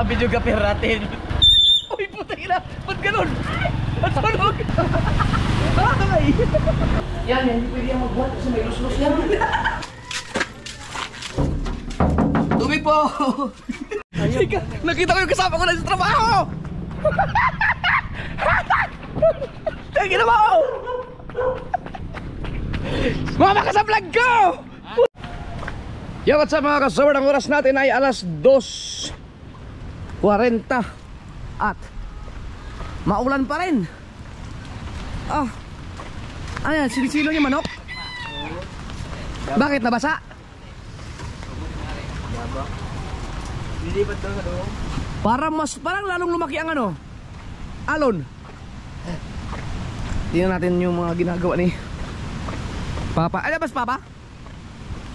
videographer natin. Uy, puta ina! Ba't ganun? Ba't sunog? Ay! Yan, hindi pwede yan magbuhat kasi may lus-lus yan. Tubig po! Nakita ko yung kasama ko na sa trabaho! Ang ginawa ko! Mama ka sa vlog ko! Yo, what's up mga kasawar? Ang oras natin ay alas 2:40 at maulan pa rin. Oh, ayan, sinisilo niya manok. Bakit nabasa? Parang lalong lumaki ang ano, alon. Tingnan natin yung mga ginagawa ni Papa. Ano ba si Papa?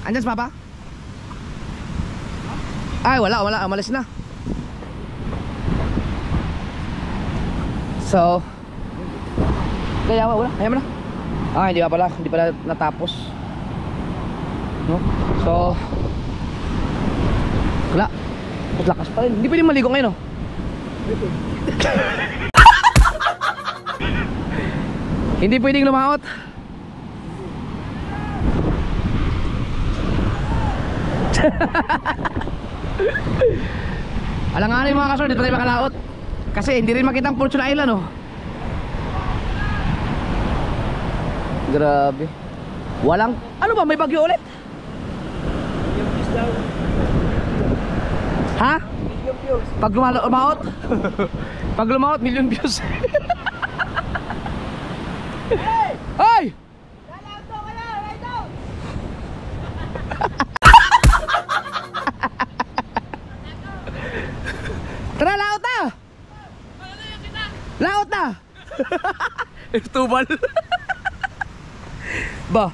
Andyan si Papa? Ay, wala, umalis na. So, kaya wala, ayaw mo na. Ah, hindi pala natapos. No? So, wala. Lakas pa rin. Hindi pwedeng maligo ngayon, no? Hindi pwedeng lumaot. Alanganin mga kasor, dito tayo makalaot. Kasi hindi rin makita ang Fortune Island, oh. Grabe. Walang, ano ba, may bagyo ulit? Ha? Pag lumaot? Pag lumaot, million views. Hey! Tara, laot na! Laot na! Tubal. Ba,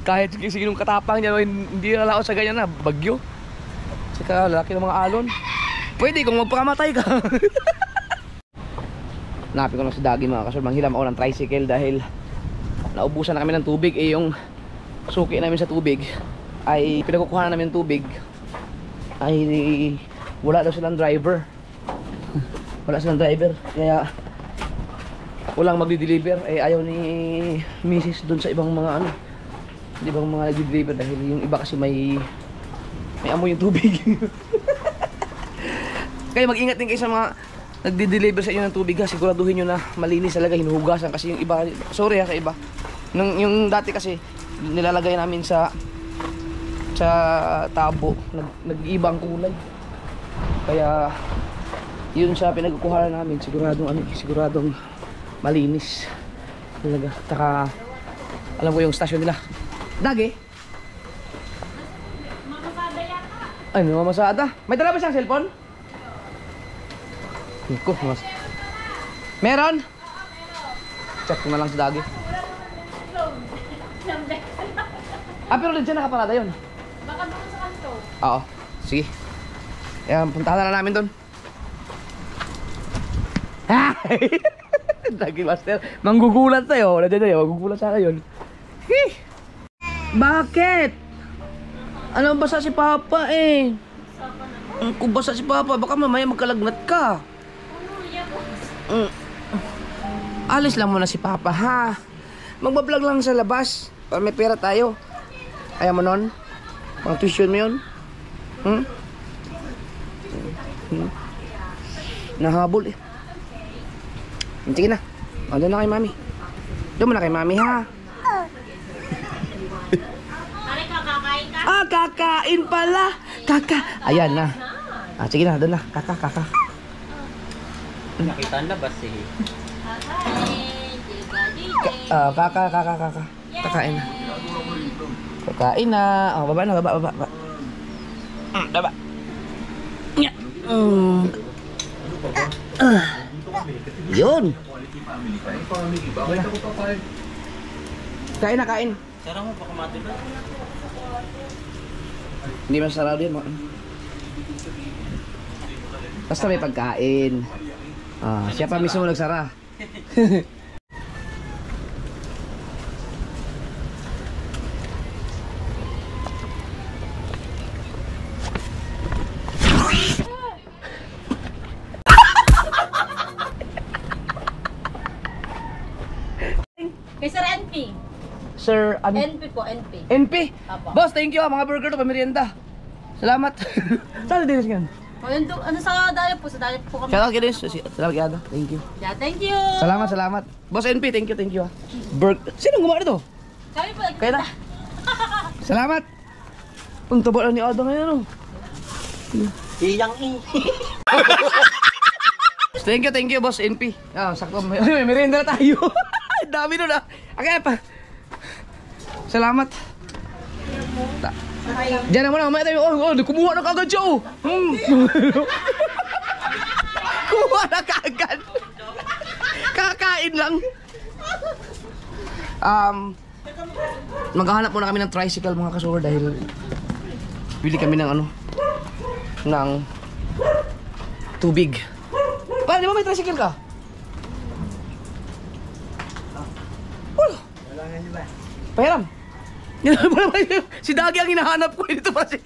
kahit sinong katapang niya, hindi na laot sa ganyan na, bagyo. Saka lalaki ng mga alon. Pwede kung magpakamatay ka. Napin ko lang si Dagi mga kasur, manghilam ako ng tricycle dahil naubusan na kami ng tubig. Eh yung suki namin sa tubig ay pinagkukuha na namin ng tubig ay wala daw silang driver. Wala silang driver, kaya walang magdi-deliver. Eh ayaw ni Mrs. dun sa ibang mga ano, ibang mga nagdi-deliver dahil yung iba kasi may amoy yung tubig. Kaya mag-ingat din kayo sa mga nagdi-deliver sa inyo ng tubig ha. Siguraduhin nyo na malinis talaga, hinuhugasan. Kasi yung iba, sorry ha, kaiba yung dati kasi nilalagay namin sa tabo, nag-iba ang kulay. Kaya yun sa pinagkukuha namin, siguradong malinis talaga. Taka alam ko yung stasyon nila. Dagi? Mamasada yata. Ay, mamasada? May dala ba siyang cellphone? Ko, mas. Meron? Check ko na lang sa Dagi. Ah, pero dyan nakaparada yun. Baka doon sa kanto. Oo, sige. Ayan, puntahan na namin doon. Dagi master, manggugulat tayo. Manggugulat sa akin yun. Bakit? Ano basa si Papa eh? Kung basa si Papa, baka mamaya magkalagnat ka. Alis lang muna si Papa ha. Magbablog lang sa labas para may pera tayo. Ayaw mo nun? Pang tuition mo yun? Nahabol eh. Sige na. Doon na kay Mami. Doon mo na kay Mami ha. Ah, kakain pala. Ayan na. Ah, sige na, doon na. Kaka. Nakita na ba si Kaka. Kakain na. Kakain na. Oh, baba na, baba. Baba. Yun. Kain na, kain. Sarang mo pa kumatin ba? Hindi masarap din mo. Basta may pagkain. Siya pa mismo nagsara. Sir NP po, NP. NP. Apo. Boss, thank you mga burger to, pamerienda. Salamat. Saan din yan? O, yun doon, ano sa dayo po? Sa dayo po kami. Shoutout kay Dennis. Salamat kay Ada. Thank you. Yeah, thank you. Salamat. Boss NP, thank you ha. Sino gumawa nito? Kami po. Kaya na. Salamat. Ang taba lang ni Ada ngayon ano. Iyang Thank you boss NP. Ah, sakto. May merienda na tayo. Dami nun ah. Okay pa. Salamat. Diyan naman mamaya tayo. Kumuha na kagad siya oh. Kumuha na kagad. Kakain lang. Maghahanap muna kami ng tricycle mga kasur dahil bili kami ng ano ng tubig. Pa, di ba may tricycle ka? Wala. Wala nga niyo ba? Pahiram. Si Dagi ang hinahanap ko. Dito pala si...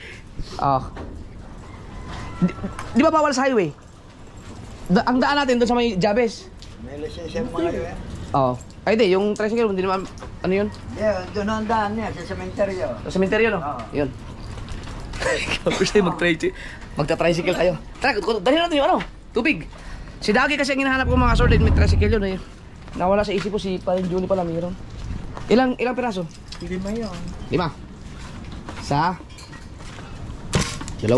Di ba bawal sa highway? Ang daan natin doon sa may Jabez. May lisensya mo kayo eh? Oo. Ay di, yung tricycle, hindi naman... Ano yun? Yeah, doon ang daan niya, sa sementeryo. Sa cemetery, no? Oo. Yun. First time magta-tricycle tayo. Tara, dali natin yung ano, tubig. Si Dagi kasi ang hinahanap ko mga sorted, may tricycle yun eh. Nawala sa isip ko si Parin Juni pala mayroon. Ilang piraso? 5 yun. 5. Isa. 2.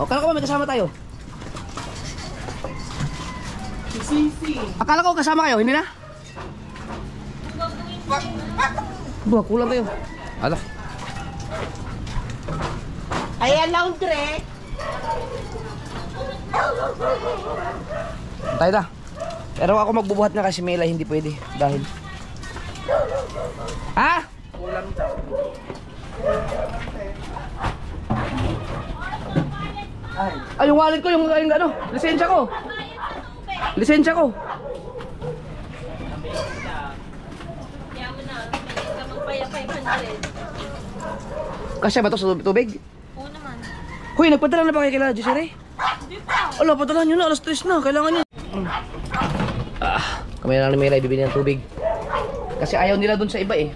O, kala ko ba may kasama tayo? Sisi. Akala ko kasama kayo, hindi na? Buha, kulang kayo. Ala. Ayan, laundry. Tayo na. Pero ako magbubuhat na kasi Mela hindi pwede dahil ha? Kulang daw. Ay, yung wallet ko, yung ano, lisensya ko. Lisensya ko. Kaya mo na, ka magpaya 500. Kasya ba to sa tubig? Oo naman. Hoy, nagpadala na ba kayo kila Jessere? Hindi pa. Ala, padala nyo na, alas 3 na, kailangan nyo. Kami na lang ni Mela ibibili ng tubig. Kasi ayaw nila dun sa iba eh.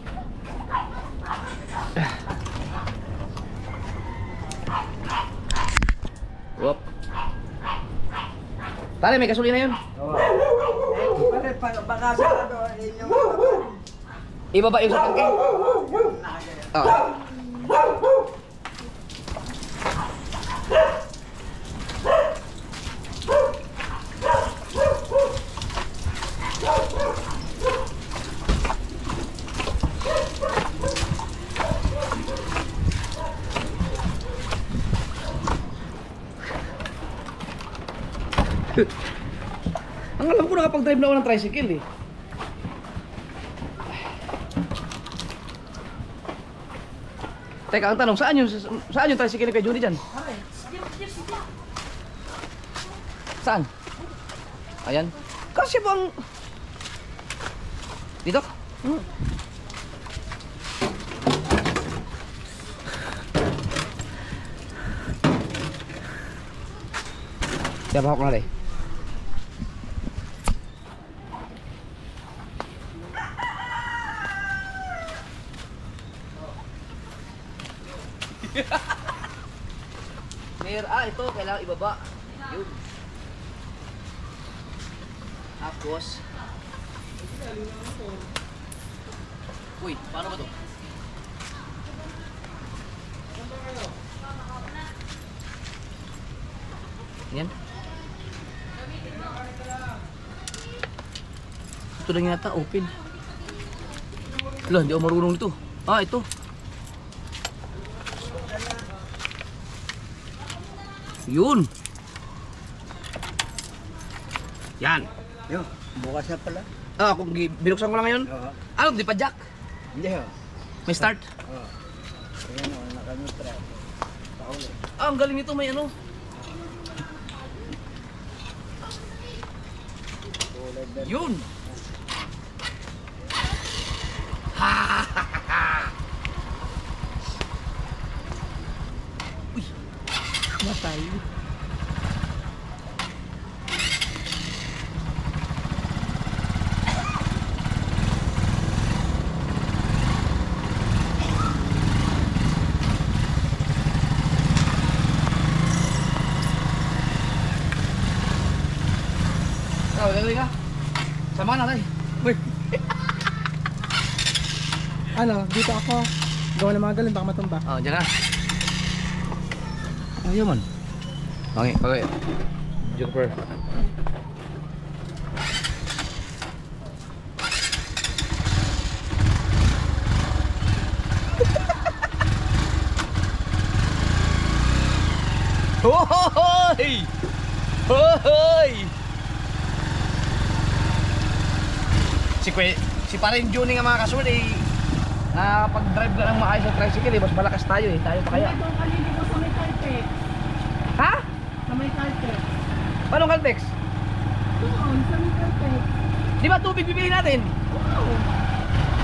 Wop. Tari, may gasolina yun. Oo. Eh, pare, baka sa ano, inyong... Ibaba yung sa tangke. Oo. Ang alam ko nakapag-drive na ako ng tricycle eh. Teka, ang tanong, saan yung tricycle ni kay Judy dyan? Saan? Ayan. Kasi bang... Dito? Siya pa ako na rin. Ito, kailangan ibaba. Yun. Tapos. Uy, paano ba to? Yan. Ito lang yata, open. Wala, hindi ako marunong nito. Ah, ito. Yun. Yan. Yo, bukas na pala. Ah, kung binuksan ko lang ngayon. Oo. Ano, di pa jack? Hindi ho. May start. Oo. Ayan o, nakanutra. Paulit. Ah, ang galing nito, may ano. Yun. Uy. Matay. Sama ka na tayo. Uy. Ano, dito ako. Gawa ng mga galon, baka matumba. Oh, dyan na. Ayaw man. Okay, okay. Jumper. Hoy! Hoy! Si parin Juni nga mga kasul eh, nakapag-drive ka ng maayos sa tricycle eh, mas malakas tayo eh, tayo pa kaya. Ito, kalili ko sa may carpet. Ha? Sa may carpet. Paano Caltex? Doon, sa may carpet. Di ba tubig bibili natin? Oo.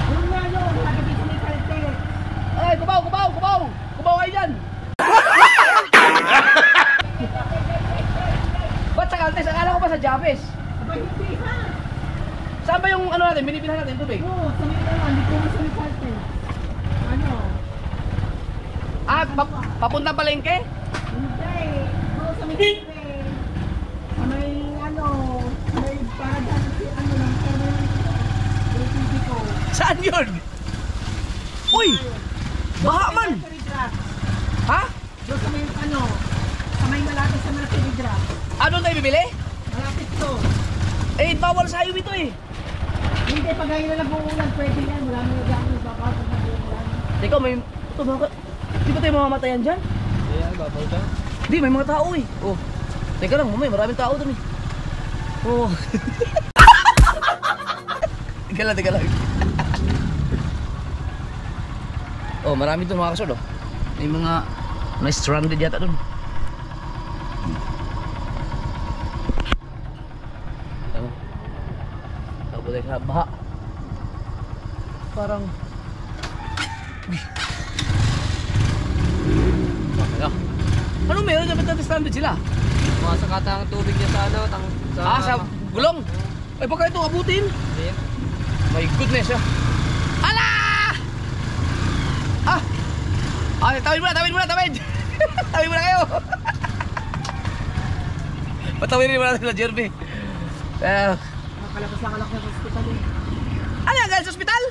Doon nga yun, lagi sa may carpet. Ay, kubaw, kubaw, kubaw! Kubaw kayo dyan! Ba't sa Caltex? Akala ko pa sa Javes. Aba, hindi ha. Saan ba yung ano natin, binibilhan natin tubig? Oo, sa may ano, hindi ko sa may carpet. Ano? Ah, papunta palengke? Hindi. Oo, sa may carpet. Sa may ano, sa may paradan si ano lang, pero yung TV ko. Saan yun? Uy! Baha man! Ha? Doon sa may ano, sa may malapit sa mga telegraph. Ano tayo bibili? Malapit to. Eh, bawal sa highway to eh. Hindi, pag ngayon na nag-uulan, pwede yan. Wala nang nag-aanong papasok na uulan. Teka, may... Ito, mga... Di ba tayo mamamatayan dyan? Ayan, babaw ka. Di, may mga tao eh. Oh. Teka lang, mamay, maraming tao dun eh. Oh. Teka lang, teka lang. Oh, marami dun mga kasod oh. May mga... May stranded yata dun. Ano? Takbo tayo sa baha. Parang... Uy. Ano? Ano meron? Dapat natin stranded sila? Mga sakata ang tubig niya sa ano, Sa gulong? Ay, baka ito abutin? Ayan. My goodness, ah. Ala! Ah! Ay, tawid muna, tawid muna, tawid! Tawid muna kayo! Patawid muna natin na Jeremy. Nakakalakas lang alak ng hospital eh. Ano yan, galing sa ospital?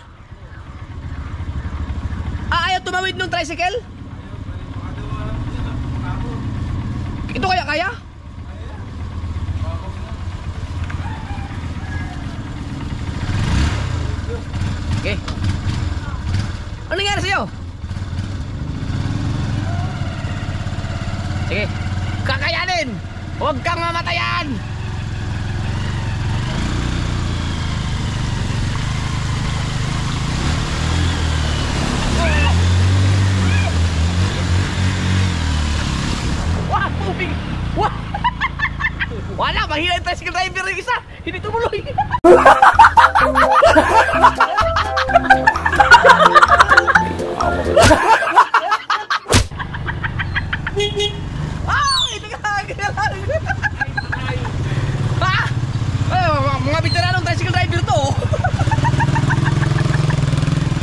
Ah, ayaw tumawid nung tricycle? Ito kaya kaya? Okay. Ano nangyari sa'yo? Sige. Kakayanin! Huwag kang mamatayan! Wah! Tubig! Wah! Wala! Mahina yung tricycle driver yung isa! Hindi tumuloy! Ay! Nagkakagala lang! Ha? Ay, mga veteranong tricycle driver to!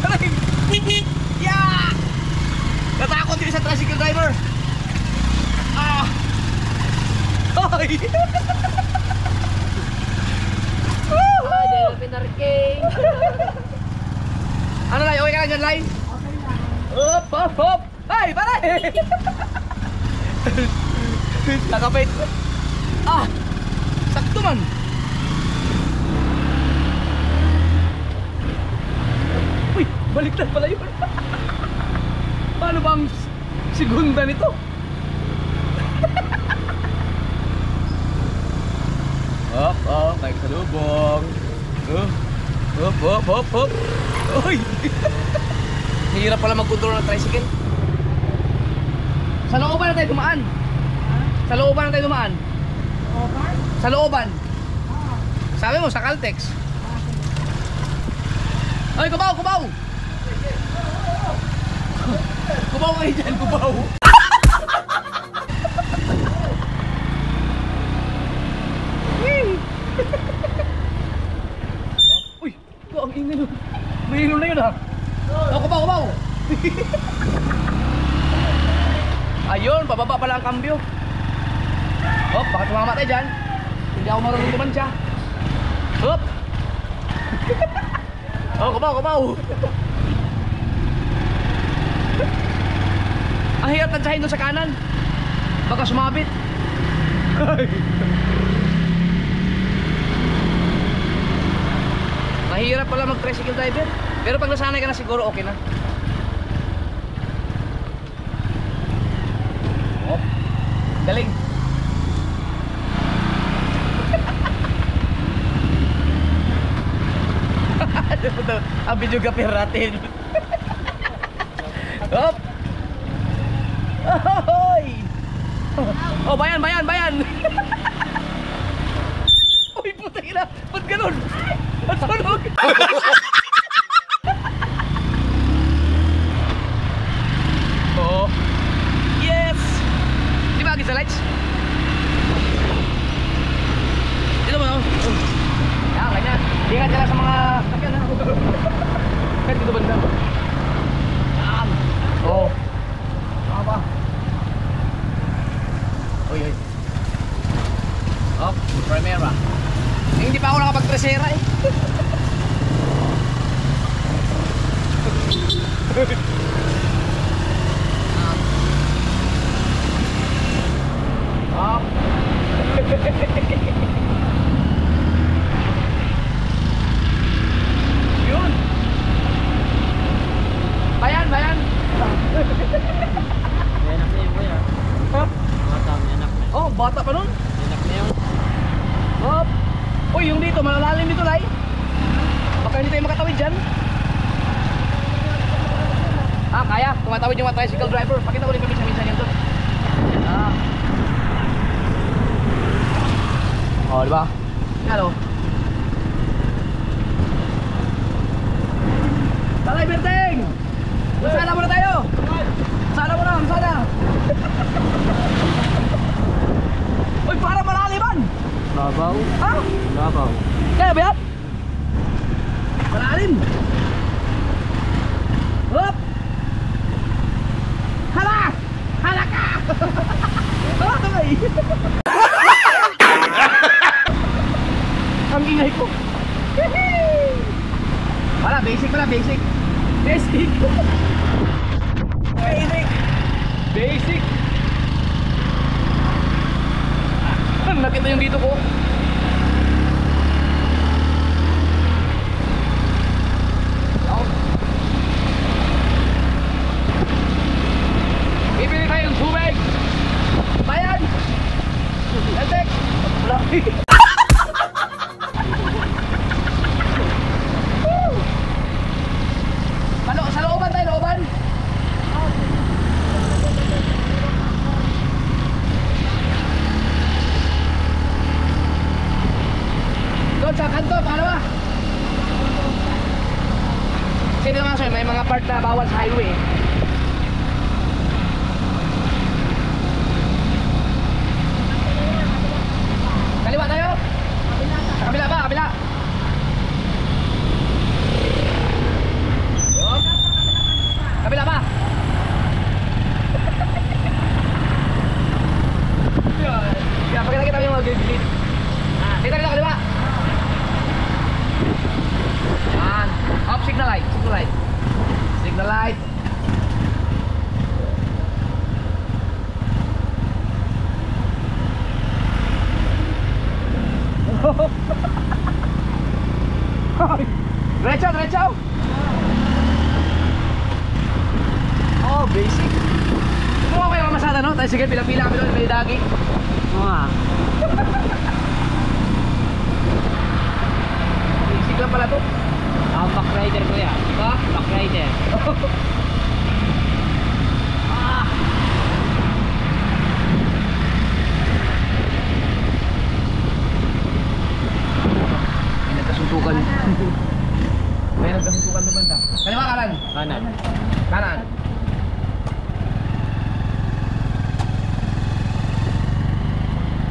Aray! Yeah! Natakot yung isang tricycle driver! Ah! Ay! Ah, dahil pinarking. Ano Lai? Okay ka lang dyan, Lai? Okay lang. Hop, hop, hop! Ay, pare! Nakapit. Ah! Sakto man! Uy! Baliktad pala yun! Paano bang segunda nito? Hop, hop, nagsalubong. Hop, hop, hop, hop. Uy! Hirap pala mag-control ng tricycle. Sa looban na tayo dumaan. Sa looban na tayo dumaan. Okay? Sa looban. Oo. Sabi mo, sa Caltex. Ay, kubaw, kubaw! Kubaw kayo dyan, kubaw! Uy! Ito, ang ingay nun. May ingay na yun ha. Oh, kubaw, kubaw! Ayun, bababa pala ang kambyo. Oh, baka tumama tayo dyan. Hindi ako marunong tumansya. Hop! Oh, kumaw. Ang hirap tadyahin doon sa kanan. Baka sumabit. Mahirap pala mag-tricycle driver. Pero pag nasanay ka na siguro okay na. Oh, galing. Ang videographer natin. Hop. Ahoy! Oh, bayan. Uy, putang ina. Ba't ganun? Ba't sunog? Oh. Yes! Di ba agad sa lights? Dito mo, no? Yan, ganyan. Ingat ka lang sa mga sakyan, ha? Kahit dito banda. Yan. Oo. Saka pa. Uy. Oh, Primera. Hindi pa ako nakapag-tresera eh. Oh. Yun. Bayan. May anak na yun kuya. Huh? Bata, may anak na. Oh, bata pa nun. May anak na yun. Hop. Uy, yung dito, malalalim dito, Lai. Baka hindi tayo makatawid dyan. Ah, kaya. Tumatawid yung mga tricycle driver. Pakita ko rin paminsan-minsan yan doon. Ah. Oh, diba? Yan, oh. Talay, Berteng! Masala muna tayo! Masala muna! Uy, parang malaliman! Babaw. Ha? Babaw. Kaya ba yan? Malalim! Hop! Hala! Hala ka! Hala! Ang ingay ko! Wala, basic pala, basic! Nakita yung dito ko. Bibili tayo ng tubig. Bayan. Lantek. Sa looban tayo, looban. Doon sa kanto, paano ba? Kasi naman sir, may mga part na bawal sa highway. Kaliwa tayo? Sa kabila ba? Kabila? Yup. Kabila ba? Kaya pag nakita mo yung mga grid. Dito kaliwa. Yan. Off, signal light. Signal light. Diretso. Oh, basic. Kung ako yung mamasada, no? Tayo sige, pila-pila kami doon, may dagi. Oo nga. Basic lang pala to. Back rider kuya. Ha? Back rider. Ah. May nagkasuntukan. May nagkasuntukan doon banda. Kaliwa, kanan. Kanan.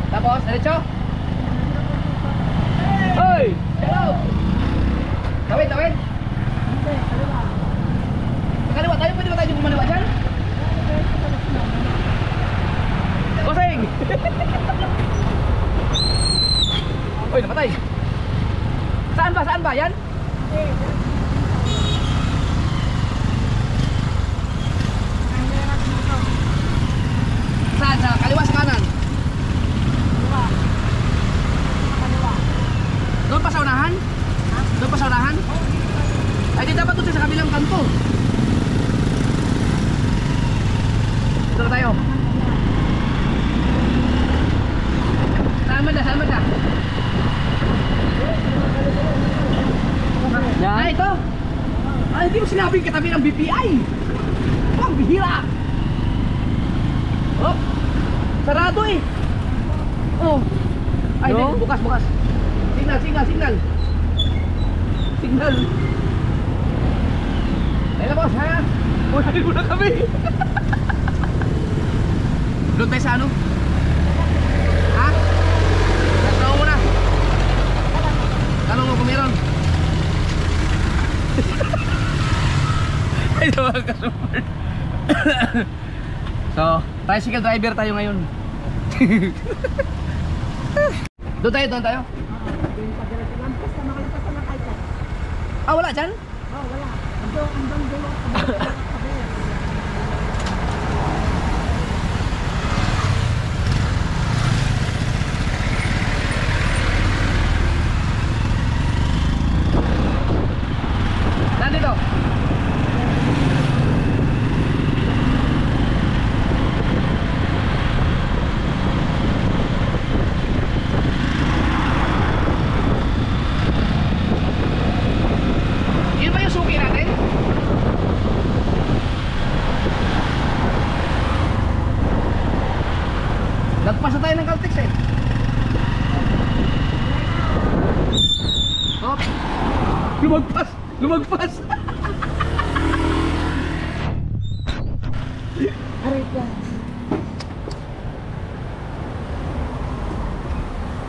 Tapos, diretso. Hoy! Hello! Tawid. Kaliwa tayo, pwede ba tayo bumaliwa dyan? Koseng! Uy, namatay. Saan ba? Yan? Saan? Sa kaliwa sa kanan? Doon pa sa unahan? Doon pa sa unahan? Ay di dapat doon sa kabilang kanto. Dito na tayo. Saan na? Yan. Ay, ito! Ay, hindi mo sinabing katabi ng BPI! Ang bihira! Oh! Sarado eh! Oh! Ay, No? hindi, bukas! Signal! Ay na boss, ha? Unahin mo na kami! Doon tayo sa ano? Ha? Tanong mo na! Tanong mo kung meron! Ay, mga ka-super. So, tricycle driver tayo ngayon. Doon tayo. Lampas na makalipas na kayo. Ah, wala dyan? Oh, wala. Andong dulo. Nandito. Yun ba yung suki natin? Nagpasa tayo ng Caltex eh. Hop. Lumagpas. Aray ka.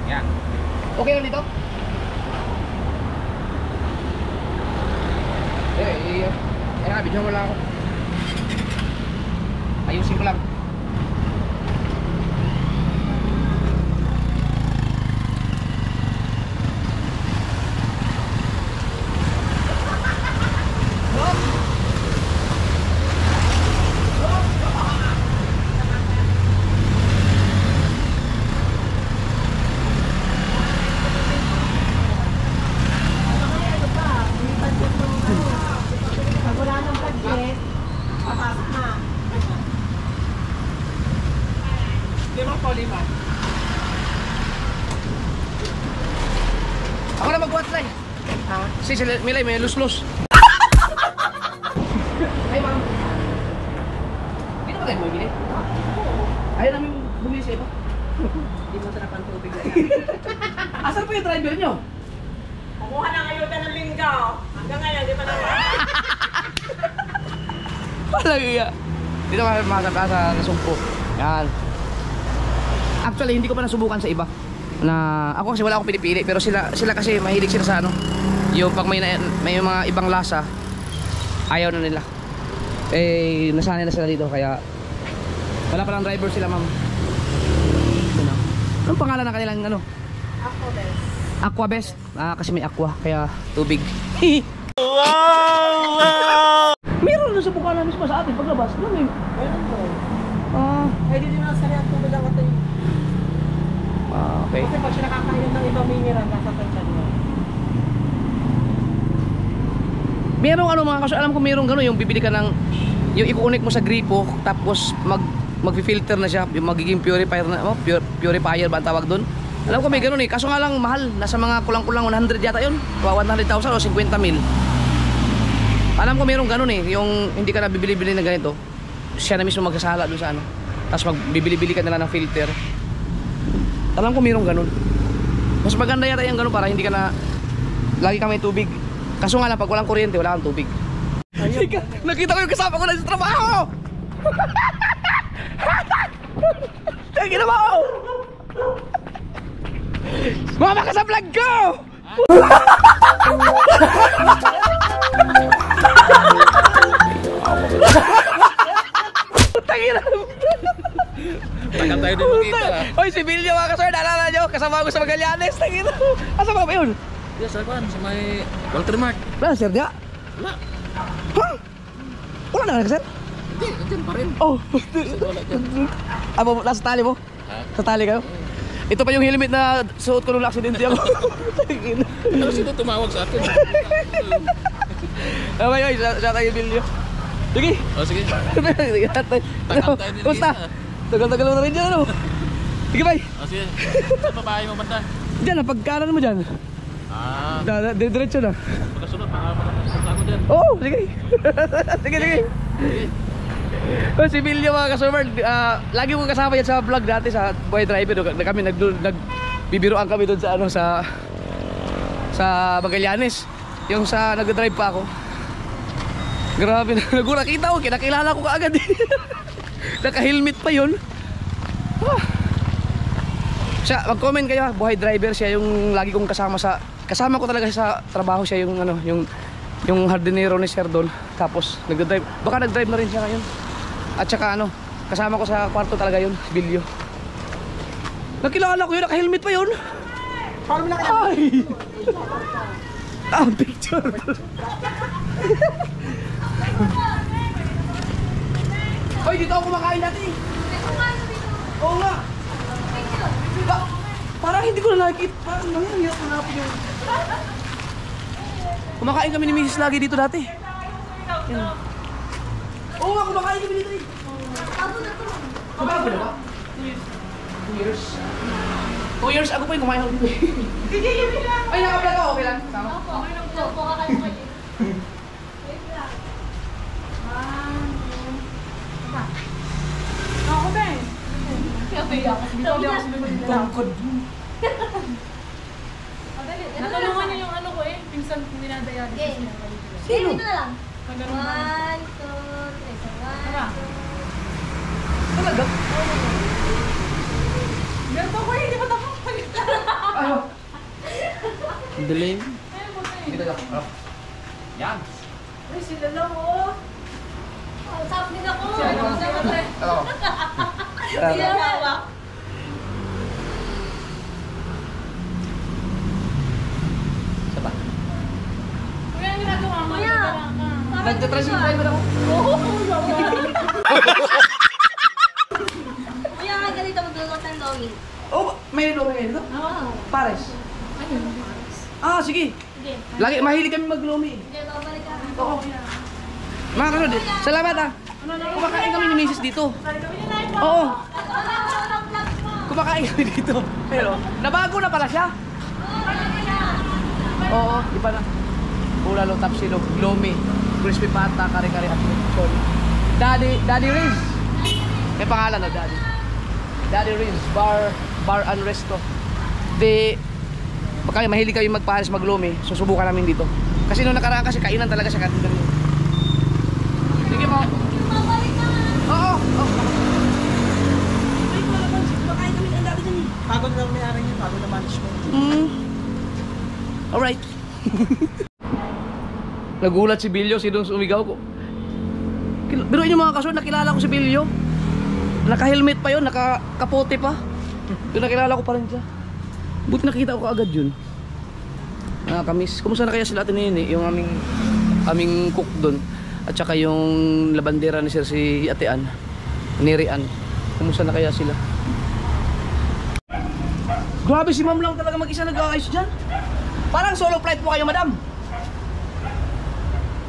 Yan. Okay lang dito? Nga, bidyo mo lang ako. Ayusin ko lang. Pag wala ng budget, papasok na. Ako na magbuhat na eh. Ha? Si Milay, may lus-lus. Ay, ma'am. Hindi na ba tayo bumibili? Ayaw namin bumili sa iba. Hindi mo sarap ang tubig. Asan po yung driver nyo? Kumuha na ngayon ng linggo. Hanggang ngayon, di pa naman. Walang iya. Dito ka makasaka sa sumpo. Yan. Actually, hindi ko pa nasubukan sa iba. Na ako kasi wala akong pinipili, pero sila kasi mahilig sila sa ano. Yung pag may mga ibang lasa, ayaw na nila. Eh, nasanay na sila dito kaya wala pa lang driver sila, ma'am. Ano? Anong pangalan ng kanilang ano? Ako, best. Aqua Best. Ah, kasi may aqua, kaya tubig. Meron na sa bukana mismo sa atin paglabas. Ano may? Meron po. Ah, Pwede din ang sari ang tubig ang atin. okay. Kasi pag siya nakakain ng ibang mineral, nasa tansya niya. Merong ano mga kaso, alam ko merong gano'n yung bibili ka ng yung i-connect mo sa gripo tapos mag-filter na siya, yung magiging purifier na, purifier ba ang tawag doon? Alam ko may gano'n eh, kaso nga lang mahal, nasa mga kulang-kulang 100 yata yun, 100,000 o 50,000. Alam ko merong gano'n eh, yung hindi ka na bibili-bili na ganito, siya na mismo magsasala doon sa ano, tapos magbibili-bili ka na lang ng filter. Alam ko merong gano'n. Mas maganda yata yung gano'n para hindi ka na lagi ka may tubig. Kaso nga lang, pag walang kuryente, wala kang tubig. Nakita ko yung kasama ko na sa trabaho! Ang ginawa ko! Mama ka sa vlog ko! Tangina! Tagal tayo din makita. Hoy, si Bilyo mga kasor, naalala nyo? Kasama ko sa Magallanes, tangina! Asa ba yun? Yes, sa kuan sa may Walter Mart. Wala, sir, diya? Wala. Ha? Wala na ka, sir? Hindi, nandiyan pa rin. Oh, Wala dyan. abo, nasa tali mo? Sa tali kayo? Ito pa yung helmet na suot ko nung aksidente ako. Ano sino tumawag sa akin? Ay, siya tayo Bilyo. Sige. Oh, sige. Sige, tatay. Tagal tayo din Kumusta? dito, Tagal-tagal mo na rin dyan, ano? Sige, bye. Oh, sige. Saan babae mo banda? Diyan, pagkanan mo dyan. Ah, Diretso na. pagkasunod, makapunta ako dyan. Oo, sige. Sige, sige. Oh, si Bilyo mga kasummer, lagi kong kasama yan sa vlog dati sa Boy Driver. Kami nagbibiroan kami doon sa ano sa Magallanes. Yung sa nag-drive pa ako. Grabe na nakita ko, kinakilala ko kaagad. Naka-helmet pa yun. Siya, mag-comment kayo, Buhay Driver, siya yung lagi kong kasama ko talaga sa trabaho, siya yung ano, yung hardinero ni Sir Don. Tapos nagda-drive, baka nag-drive na rin siya ngayon. At saka ano, kasama ko sa kwarto talaga yun, si Bilyo. Nakilala ko yun, naka-helmet pa yun. Paano mo nakita? Ay! Picture. Hoy, dito ako kumakain dati. Oo nga. Parang hindi ko na nakikita. Parang nangyayat na natin yung... Kumakain kami ni Mrs. lagi dito dati. Yan. Oo nga, kumakain kami dito eh. Bago na ba? 2 years. 2 years ako pa yung kumain ako dito eh. Ay, naka-vlog ako, okay lang? Sama? Okay lang po, kakain mo kayo. Ako ba eh? Tungkod. Natulungan niyo yung ano ko eh. Pinsan kong dinadayan. Sino? Dito na lang. 1, 2, 3, 1, 2. Talaga? Ganito ko eh, hindi pa tapos. Ano? Dilim. Dito ka. Yan. Uy, sila lang oh. Usap din ako. Oo. Sila hawak. Saba. Kuya, ang ginagawa mo? Kuya! Nagtatransfer driver ako. Kuya, nga ganito maglulot ng longing. Oh, may lomi ngayon dito? Oo. Pares. Ah, sige. Sige. Lagi, mahilig kami maglomi. Sige, babalik ka. Oo. Mga kasunod, salamat ah. Kumakain kami ni Mrs. dito. Oo. Kumakain kami dito. Pero, nabago na pala siya. Oo, iba na. Bulalo, tapsilog, lomi, crispy pata, kare-kare at lechon. Daddy Riz. May pangalan na Daddy. Daddy Riz, bar and resto. Baka mahilig kayo magpares maglomi, susubukan namin dito. Kasi nung nakaraan kasi kainan talaga siya kanina. Sige mo. Oo. Ay, malaman, kumakain kami ang dami dyan. Pagod lang may aring yun, pagod na management. Alright. Nagulat si Bilyo, sinong sumigaw ko. Pero yun yung mga kasunod, nakilala ko si Bilyo. Naka-helmet pa yun, naka-kapote pa. Doon nakilala ko pa rin siya. Buti nakita ko agad yun. Nakakamiss. Kumusta na kaya sila atin yun yung aming cook doon. At saka yung labandera ni Sir si Ate Ann, ni Rian. Kumusta na kaya sila? Grabe si ma'am lang talaga mag-isa nag-aayos dyan. Parang solo flight po kayo, madam.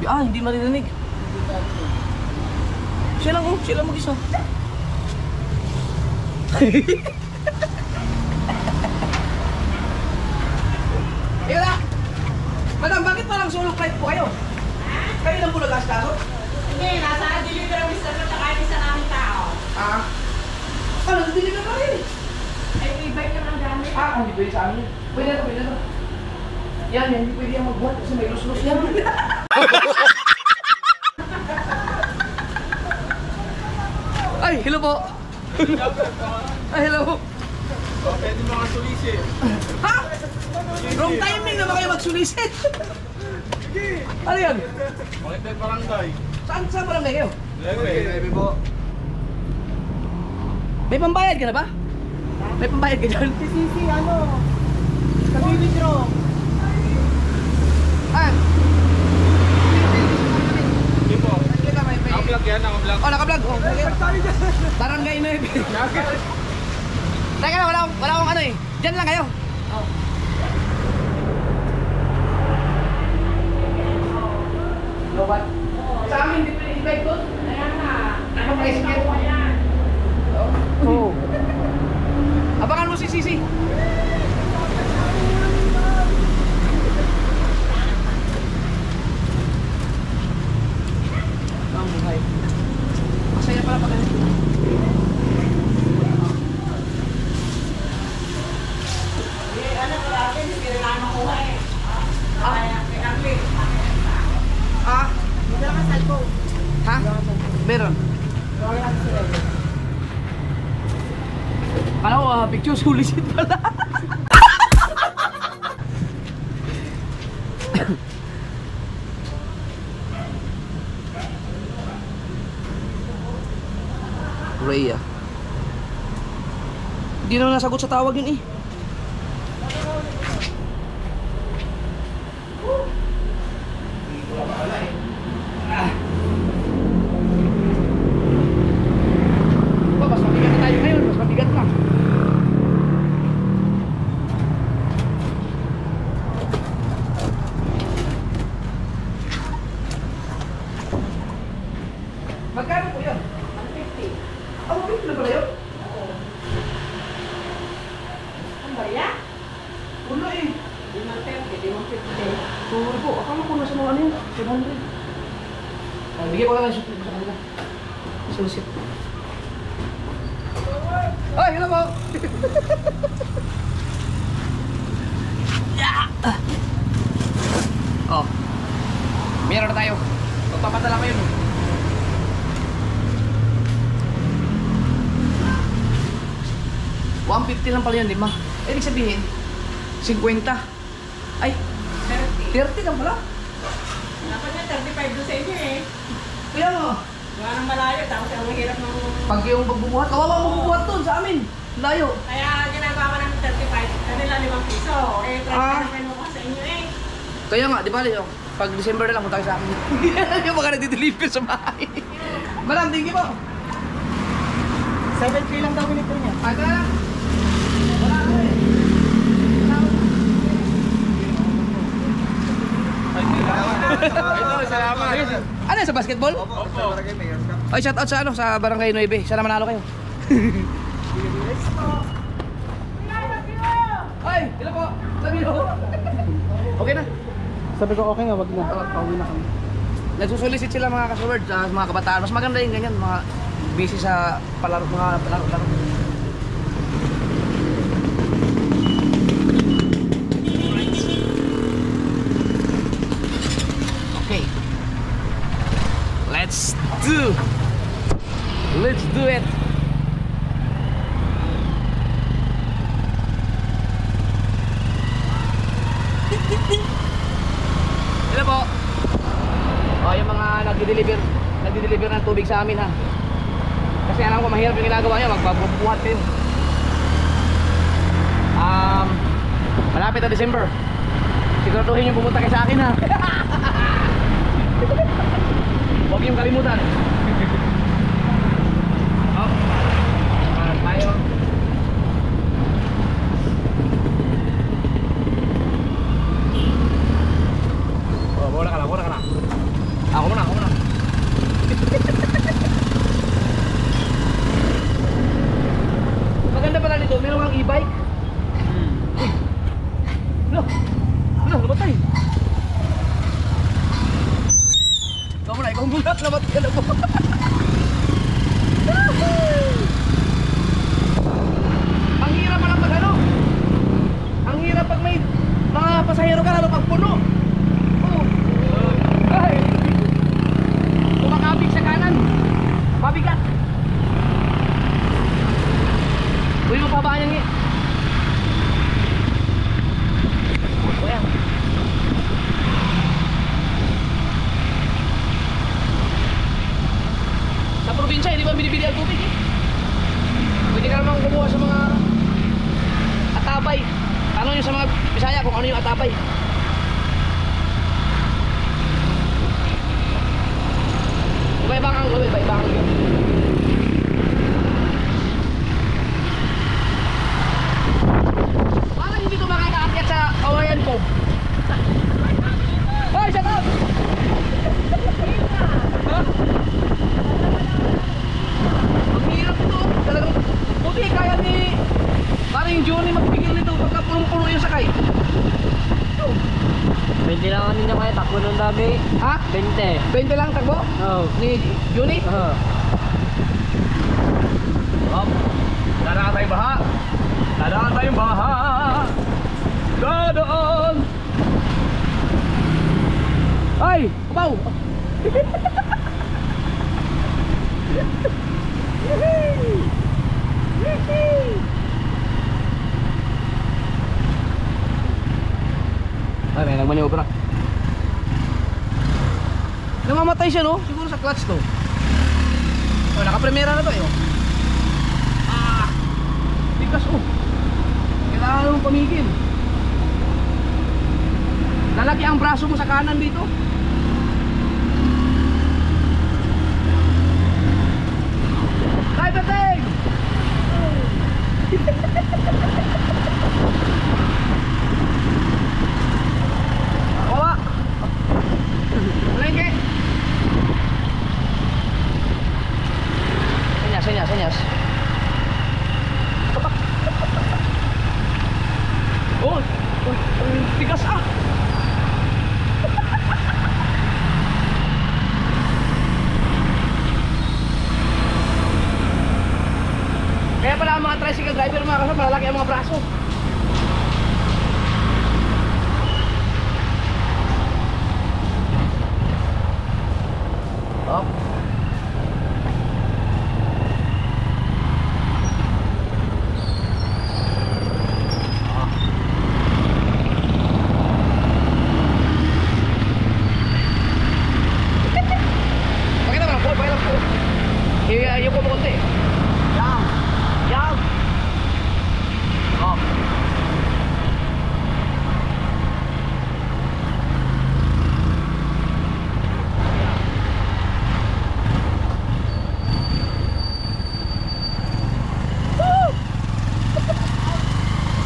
Hindi maririnig. Siya lang mag-isa. Ikaw na! Madam, bakit parang solo flight po kayo? Kayo lang po nag-askaso? Hindi, nasa delivery business at saka isa namin tao. Nag-deliver ka rin. Ay, i-bike lang ang gamit. Hindi pwede sa amin. Pwede na. Yan, hindi pwede yan magbuhat kasi may lus-lus yan. Ay, hello po. Ay, hello. Pwede mga sulisi. Ha? Wrong timing na ba kayo magsulisit? Ano yan? Bakit barangay? Saan barangay kayo? Lebe po. May pambayad ka na ba? May pambayad ka dyan? Si Sisi, ano? Kabibidro. Ah! Hindi po. Kita may Naka-vlog yan, naka-vlog. Oh, naka-vlog. Oh, Barangay 9. Teka lang, wala akong ano eh. Diyan lang kayo. Lobat. Sa amin, di pwede i-bike doon. Ayan na. Ano pa isip? Oo. Abangan mo si Sisi. Ang buhay. Masaya pala pag ganito. Ah? Ha? Meron. Kala ko, picture sulisit pala. Rhea. Hindi naman nasagot sa tawag yun eh. Mas mabigat na tayo ngayon, mas mabigat na. Magkano po yun? 150. Ah, 150 na pala yun? Oo. Ang baya? Wala eh. Di man 30, di man 50. Sorry po, akala ko nasa mga ano yun, 700. Ah, bigyan ko lang ng sulit sa kanila. Sulit. Ay, hello po! Yeah! Oh. Meron na tayo. Magpapadala ko yun. $150 lang pala yun, di ba? Ibig sabihin, 50. Ay, 30 lang pala. Dapat nga 35 doon sa inyo eh. Kaya mo, Gawa ng malayo, tapos ang mahirap ng... pag yung pagbubuhat, kawawa mo bubuhat doon sa amin. Layo. Kaya ginagawa ko ng 35, kanila 5 piso. Eh, 35 mo pa sa inyo eh. Kaya nga, di ba, Leo? Pag December na lang, punta kayo sa amin. Yung mga nagdi-deliver sa bahay. Madam, thank you po. 7K lang daw binito niya. Ay, ito na lang. Wala ako eh. Ito, salamat. Ano yan, sa basketball? Opo. Ay, shout out sa ano, sa Barangay 9. Sana manalo kayo. Ay, hello po. Love you. Okay na. Sabi ko okay nga, wag na. Pauwi na kami. Nagsusulisit sila mga kasaward sa mga kabataan. Mas maganda yung ganyan, mga busy sa palaro, mga palaro-laro. Okay. Let's do it. Hello po. Oh, yung mga nagdi-deliver ng tubig sa amin ha. Kasi alam ko mahirap yung ginagawa nyo, magbabuhat kayo. Malapit na December. Siguraduhin yung pumunta kayo sa akin ha. Huwag yung kalimutan. Oh. Tayo. Oh, muna ka na. Ako muna. Maganda pala nito, meron kang e-bike. Nabatay. Ikaw muna, nabatay ka na po. Ang hirap pala pag ano. Ang hirap pag may mga pasahero ka, lalo pag puno. Oh. Ay. Kumakabig sa kanan. Mabigat. Uy, mapabaan yan eh. O yan. Sa probinsya, hindi ba binibili ang tubig eh? Pwede ka naman kumuha sa mga atabay. Ano yung sa mga Bisaya kung ano yung atabay? lagi. Ha? 20. 20 lang tagbo? Oo. Ni unit? Oo. Hop. Dadaan tayong baha. Dadaan tayong baha. Dadaan. Ay, kabaw. Ay, may nagmaniobra. Namamatay siya, no? Siguro sa clutch to. Oh, naka-primera na to, eh. Oh. Ah! Tikas, oh. Kailangan mong pamigil. Lalaki ang braso mo sa kanan dito. Driver thing! Wala. Malengke. Senyas, senyas, senyas. Oh, tigas ah. Kaya pala ang mga tricycle driver mga kasama, malalaki ang mga braso. Oh. Pakita mo lang po, pakita mo po. Yung po mo konti. Yan. Yan. Oh. Woo!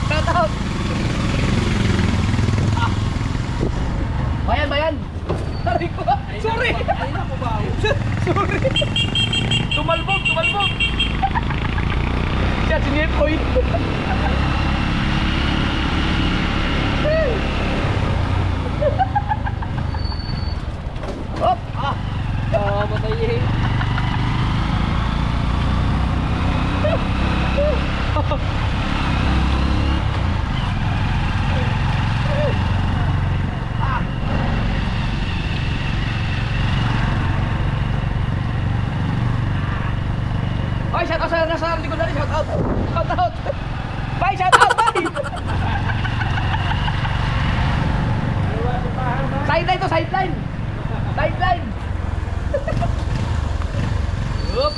Shout out. Ah. Bayan, bayan. Sorry ko. Sorry. Sorry. Tumalbog, tumalbog. Siya, sinepoy. Hop! Ah! Matay eh. Bye, shout out sa nasa likod natin, shout out. Shout out. Bye, shout out, bye. Sideline to, sideline. Sideline. Up.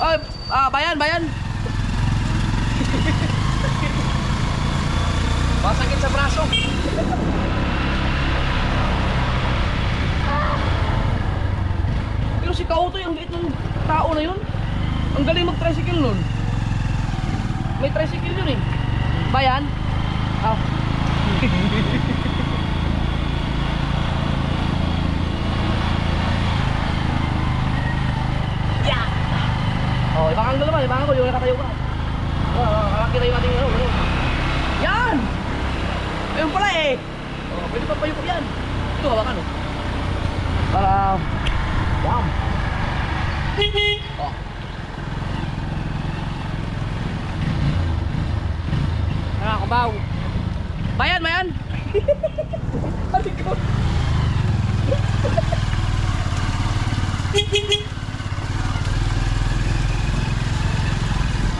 Ay, bayan, bayan. Masakit sa braso. Pero si Kauto yung liit ng tao na yun. Ang galing mag-tricycle nun. May tricycle yun eh. Bayan? Ah. Yeah! Oh, ibang angle naman, ibang angle yung nakatayo ka. Oh, kalaki na yung ating ano. Yan! Ayun pala eh. Oh, pwede pa payo ko yan. Ito, hawakan oh. Para... Bam! Oh. Nakakabaw. Bayan, bayan. Adik ko.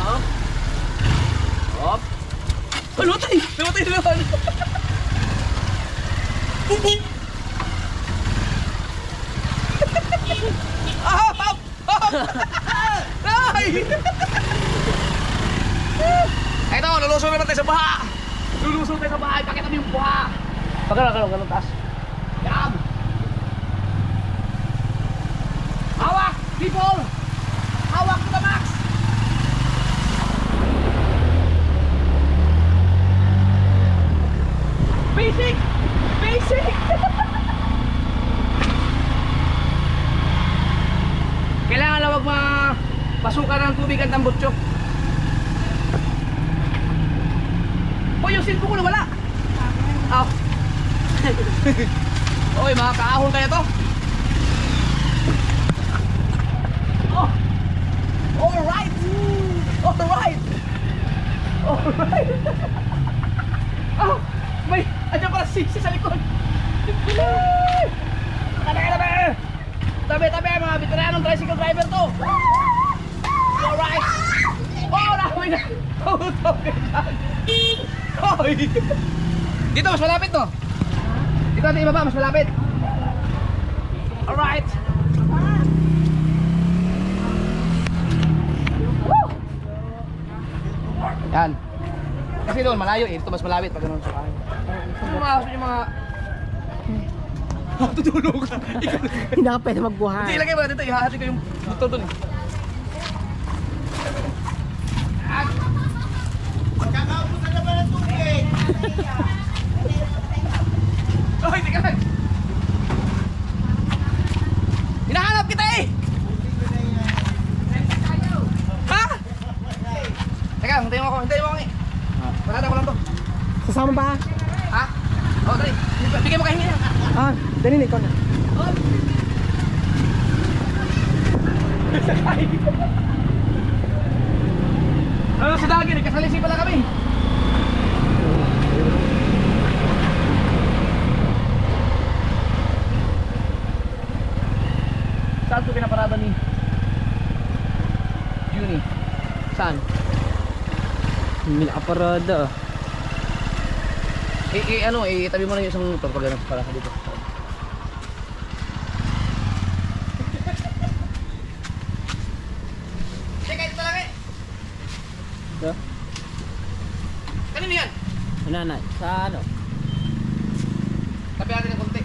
Hop. Hop. Oh, namatay. Namatay na naman. Ah, hop. Hop. Ay. Ito, lulusong naman tayo sa baha. Lulusong tayo sa baha. Pakita mo yung baha. Ganun, taas. Yan. Hawak, people. Hawak to the max. Basic. Basic. Kailangan lang wag mapasukan ng tubig ang tambutso. Oh, yung cellphone ko nawala. Oh. Oy, mga kaahon kaya to. Oh. Alright. Alright. Alright. Oh, may andyan pala sisi sa likod. Tabi, mga veteranong tricycle driver to. Alright. Oh, namin na. Hoy. Dito, mas malapit to. Dito natin ibaba, mas malapit. Alright. Woo! Yan. Kasi doon, malayo eh. Dito mas malapit pag ganun sa kain. Yung mga... Tutulog ka. Hindi ka pwede magbuhay. Hindi, ilagay mo na dito. Ihahati ko yung motor doon. Magkakaubusan na ba ng tubig? Oy, teka lang. Hinahanap kita eh. Ha? Teka, hintayin mo ako eh. Malata ko lang to. Sasama ba? Ha? O, dali. Bigay mo kahingi yan. Ah, dali ikaw na. Ano sa dagi? Nagkasalisi pala kami. Saan ito pinaparada ni Juni? Saan? Hindi nakaparada. Tabi mo na yung isang motor pag gano'n para dito. Teka, ito lang eh. Ito? Kanino yan? Nanay, sa ano? Tabi natin ng konti.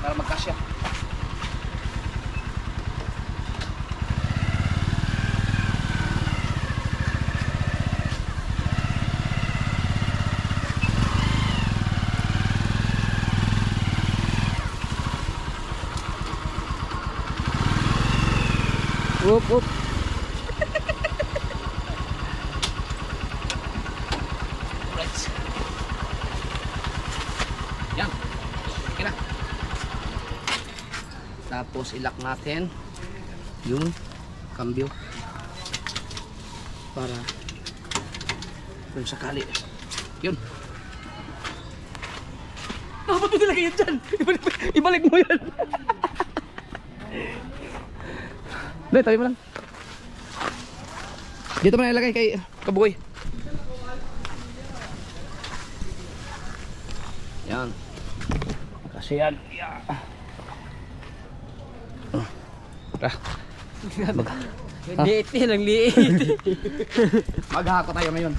Para magkasya. Whoop, whoop. Right. Yan. Okay na. Tapos ilock natin yung cambio para kung sakali. Yun. Ba't mo nilagay yan dyan? Ibalik mo yan. Dahil, tabi mo lang. Dito mo na ilagay kay Kabugoy. Yan. Kasi yan. Yeah. Liit yan, ang liit. Maghahako tayo ngayon.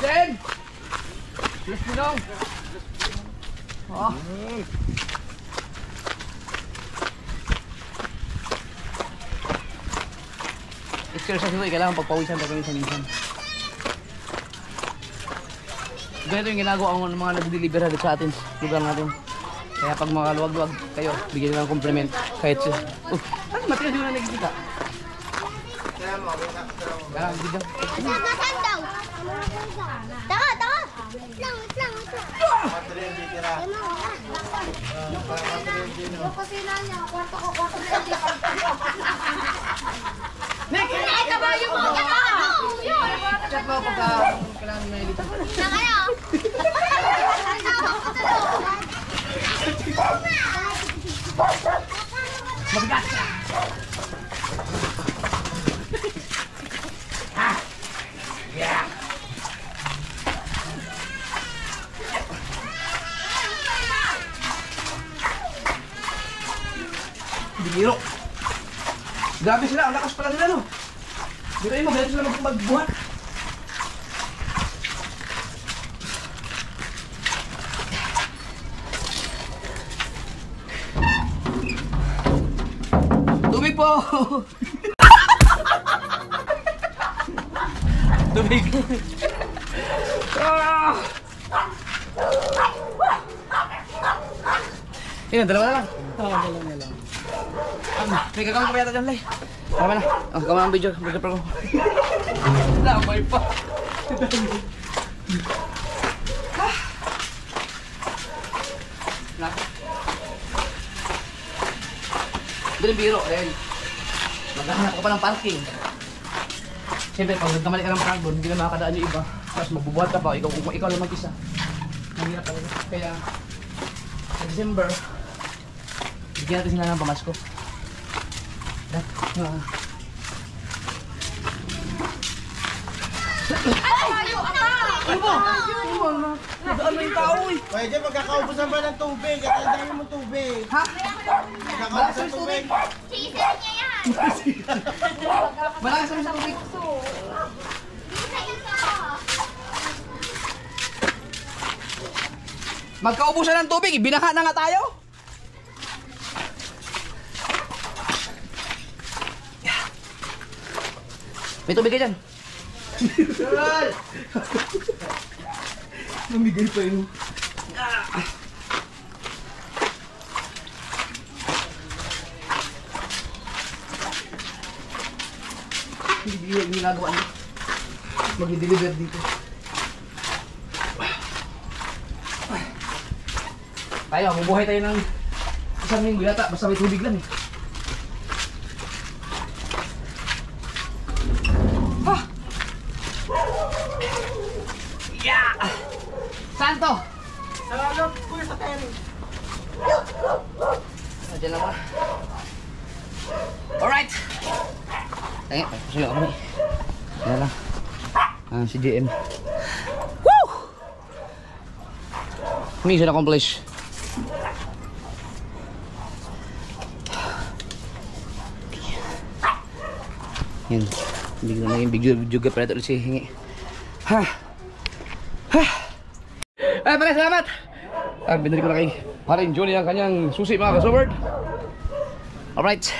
Sen! Yes, Pinong! Oh. Exercise ito, kailangan pagpawisan tayo minsan-minsan. Ganito yung ginagawa ng mga nag-deliver dito sa atin, lugar natin. Kaya pag makaluwag-luwag kayo, bigyan nila ng compliment. Kahit siya. Ano material yung na nagkikita? Kaya bigyan. Saan daw? Taka! Wait lang. Yung kusina niya, kwarto ko. Nick! Ay, kabayo mo! Chat mo pagka kailangan may dito. Na kayo? Mabigat! Yeah! Biro. Grabe sila, ang lakas pala nila no. Biruin mo, ganito sila magbuhat. Tubig po! Tubig! Ah! Yan, dalawa na lang. Oo, dalawa na lang. May gagawin ko pa yata dyan, Lay. Tama na. Oh, gawin ang video. Video pa ko. Lamay pa. Doon yung biro, ayun. Maghahanap ko pa ng parking. Siyempre, pag nagkamali ka ng park doon, hindi na makakadaan yung iba. Tapos magbubuhat ka pa, ikaw lang mag-isa. Mahirap talaga. Kaya, sa December, bigyan natin sila ng pamasko. Pwede, magkakaubusan ba ng tubig? At ang dami mong tubig. Ha? Magkakaubusan ng tubig. Sisir niya yan. Malakas kami sa tubig. Magkaubusan ng tubig, binaha na nga tayo. May tubig ka dyan. Namigay pa yun. Hindi yung ginagawa niyo. Mag-deliver dito. Tayo, mabuhay tayo ng isang linggo yata. Basta may tubig lang eh. Ha! Yeah! Saan to? Sa ano, kuya, sa tent. Diyan lang ba? Alright! Ay, pasuyo kami. Yan lang. Si JM. Woo! Mission accomplished. Yan. Bigla na yung video ka pala ito ulit si Hingi. Ha! Ha! Ay, pare, salamat! Binili ko na kay Parin Johnny ang kanyang susi mga kasubard. Alright.